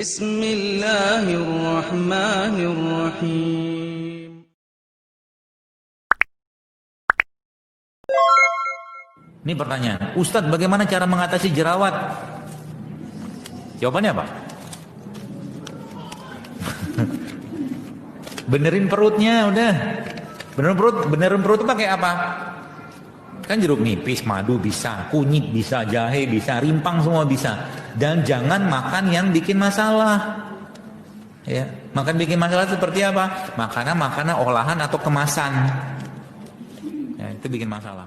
Bismillahirrahmanirrahim. Ini pertanyaan, Ustadz bagaimana cara mengatasi jerawat? Jawabannya apa? Benerin perutnya udah. Benerin perut itu pakai apa? Kan jeruk nipis, madu bisa, kunyit bisa, jahe bisa, rimpang semua bisa. Dan jangan makan yang bikin masalah. Ya, makan bikin masalah seperti apa? Makanan olahan atau kemasan. Ya, itu bikin masalah.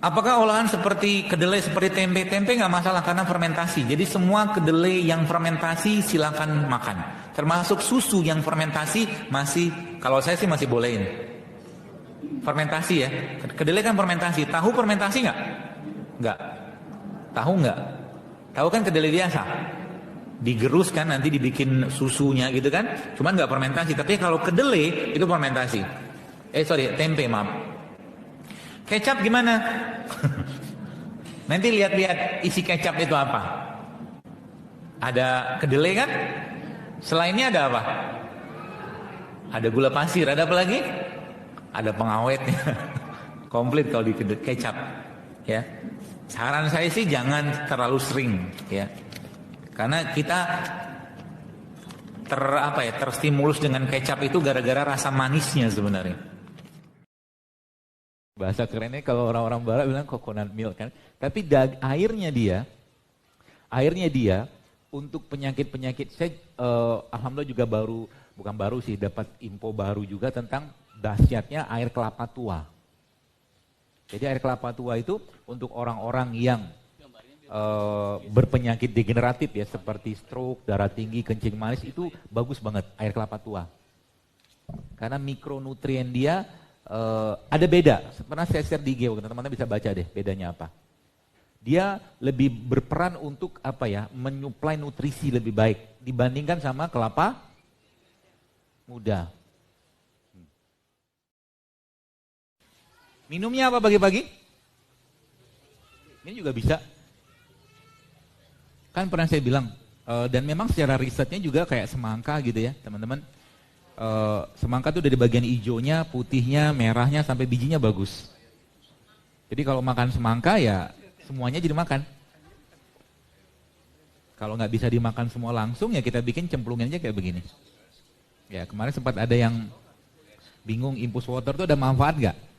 Apakah olahan seperti kedelai, seperti tempe? Tempe nggak masalah karena fermentasi. Jadi semua kedelai yang fermentasi silakan makan. Termasuk susu yang fermentasi masih, kalau saya sih masih bolehin. Fermentasi ya. Kedelai kan fermentasi. Tahu fermentasi nggak? Nggak. Tahu nggak? Tahu kan kedelai biasa. Digerus kan nanti dibikin susunya gitu kan. Cuman nggak fermentasi. Tapi kalau kedelai itu fermentasi. Tempe maaf. Kecap gimana? Nanti lihat-lihat isi kecap itu apa. Ada kedelai kan? Selainnya ada apa? Ada gula pasir, ada apa lagi? Ada pengawetnya. Komplit kalau di kecap. Ya. Saran saya sih jangan terlalu sering, ya. Karena kita terstimulus dengan kecap itu gara-gara rasa manisnya sebenarnya. Bahasa kerennya kalau orang-orang barat bilang coconut milk kan. Tapi airnya dia untuk penyakit-penyakit, saya alhamdulillah juga bukan baru sih, dapat info baru juga tentang dahsyatnya air kelapa tua. Jadi air kelapa tua itu untuk orang-orang yang berpenyakit degeneratif ya, seperti stroke, darah tinggi, kencing manis, itu bagus banget air kelapa tua. Karena mikronutrien dia ada beda. Pernah saya share di IG, teman-teman bisa baca deh bedanya apa. Dia lebih berperan untuk menyuplai nutrisi lebih baik dibandingkan sama kelapa muda. Minumnya apa pagi-pagi? Ini juga bisa. Kan pernah saya bilang, dan memang secara risetnya juga kayak semangka gitu ya teman-teman. Semangka tuh dari bagian hijaunya, putihnya, merahnya sampai bijinya bagus. Jadi kalau makan semangka ya semuanya jadi makan. Kalau nggak bisa dimakan semua langsung ya kita bikin cemplungin aja kayak begini. Ya kemarin sempat ada yang bingung infus water tuh ada manfaat nggak?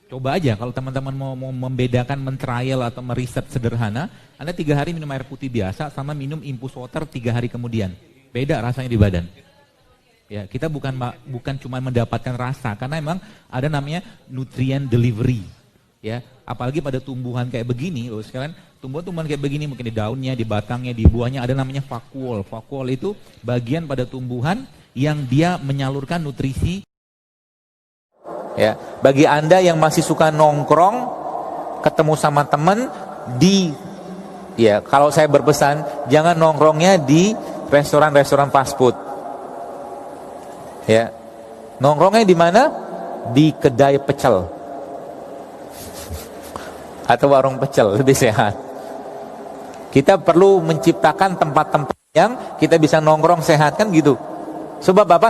Coba aja kalau teman-teman mau membedakan, men-trial atau meriset sederhana, Anda 3 hari minum air putih biasa sama minum infus water 3 hari kemudian. Beda rasanya di badan. Ya, kita bukan cuma mendapatkan rasa, karena emang ada namanya nutrient delivery. Ya, apalagi pada tumbuhan kayak begini, loh sekalian, tumbuhan-tumbuhan kayak begini mungkin di daunnya, di batangnya, di buahnya ada namanya vakuol. Vakuol itu bagian pada tumbuhan yang dia menyalurkan nutrisi. Ya, bagi Anda yang masih suka nongkrong, ketemu sama teman kalau saya berpesan jangan nongkrongnya di restoran-restoran fast food. Ya. Nongkrongnya di mana? Di kedai pecel. Atau warung pecel, lebih sehat. Kita perlu menciptakan tempat-tempat yang kita bisa nongkrong sehat kan gitu. Sebab apa?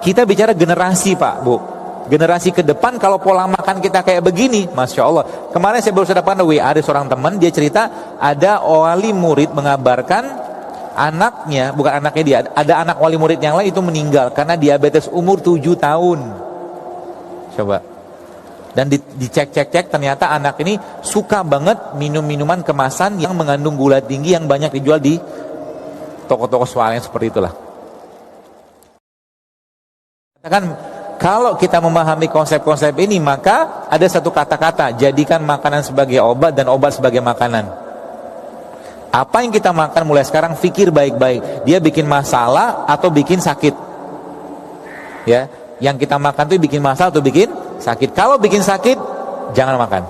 Kita bicara generasi Pak, Bu. Generasi ke depan kalau pola makan kita kayak begini, Masya Allah. Kemarin saya baru dapat WA dari seorang teman, dia cerita ada wali murid mengabarkan anaknya, bukan anaknya dia, ada anak wali murid yang lain itu meninggal karena diabetes umur 7 tahun. Coba. Dan dicek ternyata anak ini suka banget minum minuman kemasan yang mengandung gula tinggi yang banyak dijual di toko-toko swalayan seperti itulah. Katakan kalau kita memahami konsep-konsep ini, maka ada satu kata-kata, jadikan makanan sebagai obat dan obat sebagai makanan. Apa yang kita makan mulai sekarang, pikir baik-baik. Dia bikin masalah atau bikin sakit? Ya, yang kita makan itu bikin masalah atau bikin sakit? Kalau bikin sakit, jangan makan.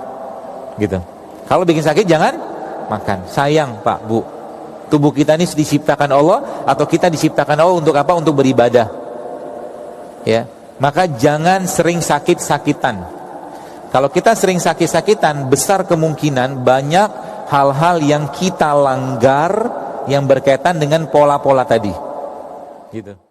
Gitu. Kalau bikin sakit, jangan makan. Sayang Pak, Bu. Tubuh kita ini diciptakan Allah atau kita diciptakan Allah untuk apa? Untuk beribadah. Ya. Maka jangan sering sakit-sakitan. Kalau kita sering sakit-sakitan, besar kemungkinan banyak hal-hal yang kita langgar yang berkaitan dengan pola-pola tadi. Gitu.